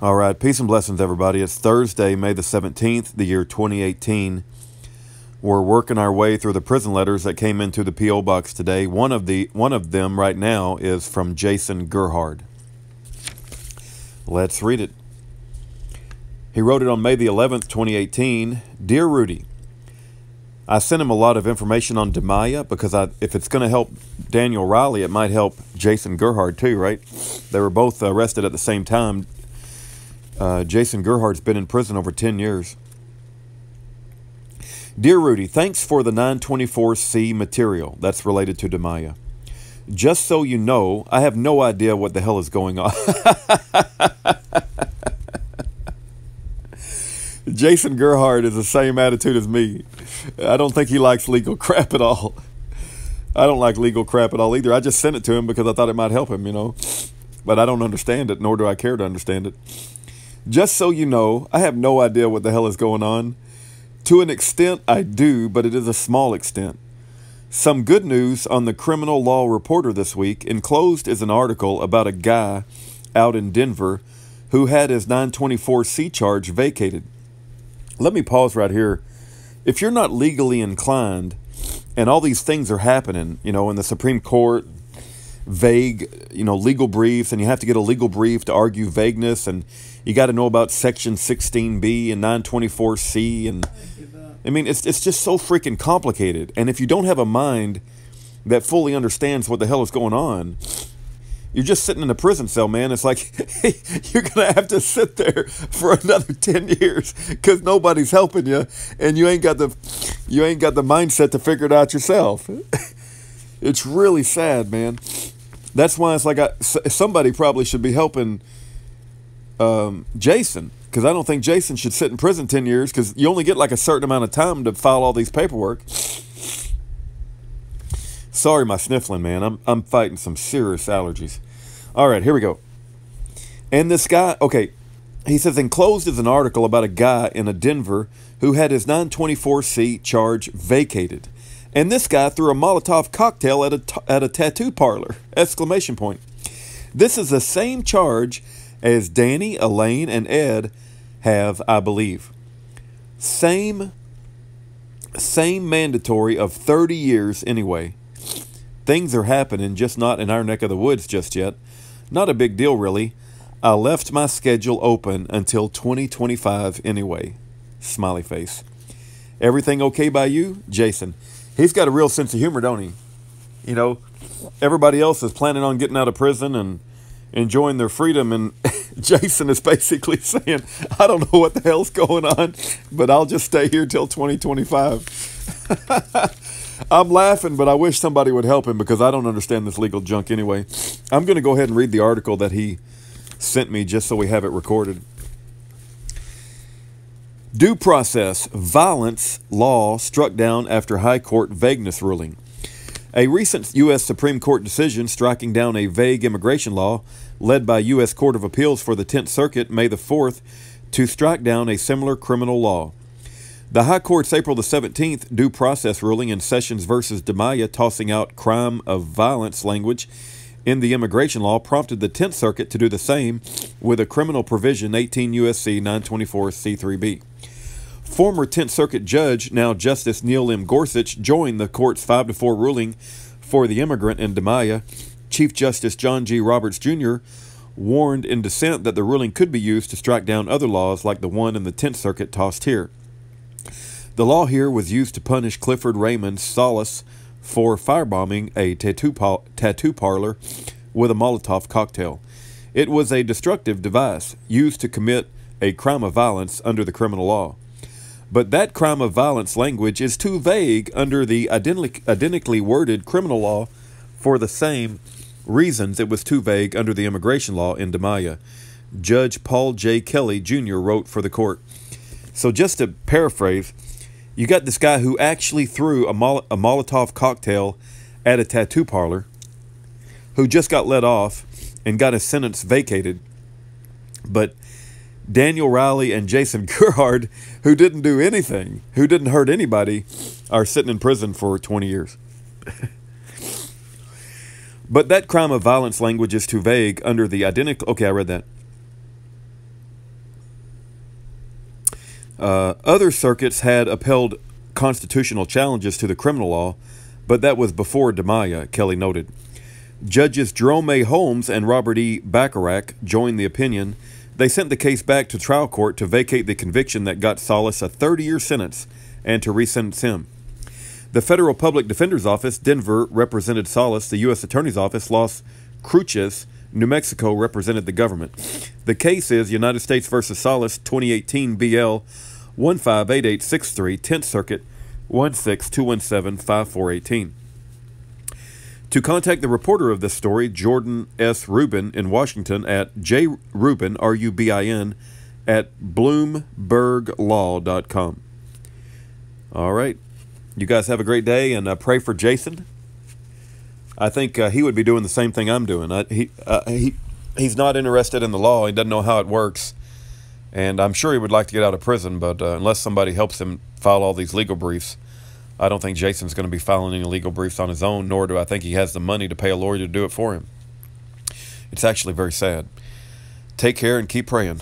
All right, peace and blessings, everybody. It's Thursday, May the 17th, the year 2018. We're working our way through the prison letters that came into the P.O. box today. One of them right now is from Jason Gerhard. Let's read it. He wrote it on May the 11th, 2018. Dear Rudy, I sent him a lot of information on DiMaya because if it's going to help Daniel Riley, it might help Jason Gerhard too, right? They were both arrested at the same time. Jason Gerhard's been in prison over 10 years. Dear Rudy, thanks for the 924C material that's related to DiMaya. Just so you know, I have no idea what the hell is going on. Jason Gerhard is the same attitude as me. I don't think he likes legal crap at all. I don't like legal crap at all either. I just sent it to him because I thought it might help him, But I don't understand it, nor do I care to understand it. Just so you know, I have no idea what the hell is going on. To an extent, I do, but it is a small extent. Some good news on the Criminal Law Reporter this week. Enclosed is an article about a guy out in Denver who had his 924C charge vacated. Let me pause right here. If you're not legally inclined and all these things are happening, in the Supreme Court, vague, legal briefs, and you have to get a legal brief to argue vagueness, and you got to know about Section 16B and 924C, and it's just so freaking complicated. And if you don't have a mind that fully understands what the hell is going on, you're just sitting in a prison cell, man. It's like, hey, you're gonna have to sit there for another 10 years because nobody's helping you, and you ain't got the mindset to figure it out yourself. It's really sad, man. That's why it's like somebody probably should be helping Jason, because I don't think Jason should sit in prison 10 years because you only get like a certain amount of time to file all these paperwork. Sorry, my sniffling, man. I'm fighting some serious allergies. All right, here we go. And this guy, okay, he says, enclosed is an article about a guy in Denver who had his 924C charge vacated. And this guy threw a Molotov cocktail at a tattoo parlor! ! This is the same charge as Danny, Elaine, and Ed have, I believe. Same mandatory of 30 years anyway. Things are happening, just not in our neck of the woods just yet. Not a big deal, really. I left my schedule open until 2025 anyway. Smiley face. Everything okay by you? Jason. He's got a real sense of humor, don't he? Everybody else is planning on getting out of prison and enjoying their freedom, and Jason is basically saying, I don't know what the hell's going on, but I'll just stay here till 2025. I'm laughing, but I wish somebody would help him because I don't understand this legal junk anyway. I'm going to go ahead and read the article that he sent me just so we have it recorded. Due process, violence law struck down after High Court vagueness ruling. A recent U.S. Supreme Court decision striking down a vague immigration law led by U.S. Court of Appeals for the 10th Circuit May the 4th to strike down a similar criminal law. The High Court's April the 17th due process ruling in Sessions versus DiMaya tossing out crime of violence language in the immigration law prompted the 10th Circuit to do the same with a criminal provision 18 U.S.C. 924C3B. Former 10th Circuit Judge, now Justice Neil M. Gorsuch, joined the court's 5-4 ruling for the immigrant in DiMaya. Chief Justice John G. Roberts, Jr. warned in dissent that the ruling could be used to strike down other laws like the one in the 10th Circuit tossed here. The law here was used to punish Clifford Raymond Salas for firebombing a tattoo parlor with a Molotov cocktail. It was a destructive device used to commit a crime of violence under the criminal law. But that crime of violence language is too vague under the identically worded criminal law for the same reasons it was too vague under the immigration law in DiMaya. Judge Paul J. Kelly, Jr. wrote for the court. So just to paraphrase, you got this guy who actually threw a Molotov cocktail at a tattoo parlor, who just got let off and got his sentence vacated. But Daniel Riley and Jason Gerhard, who didn't do anything, who didn't hurt anybody, are sitting in prison for 20 years. But that crime of violence language is too vague under the identical... Okay, I read that. Other circuits had upheld constitutional challenges to the criminal law, but that was before DiMaya, Kelly noted. Judges Jerome A. Holmes and Robert E. Bacharach joined the opinion. They sent the case back to trial court to vacate the conviction that got Salas a 30-year sentence and to resentence him. The Federal Public Defender's Office, Denver, represented Salas. The U.S. Attorney's Office, Las Cruces, New Mexico, represented the government. The case is United States v. Salas, 2018 BL 158863, 10th Circuit, 16217-5418. To contact the reporter of this story, Jordan S. Rubin in Washington at jrubin, R-U-B-I-N, at bloomberglaw.com. All right. You guys have a great day, and pray for Jason. I think he would be doing the same thing I'm doing. He's not interested in the law. He doesn't know how it works. And I'm sure he would like to get out of prison, but unless somebody helps him file all these legal briefs, I don't think Jason's going to be filing any legal briefs on his own, nor do I think he has the money to pay a lawyer to do it for him. It's actually very sad. Take care and keep praying.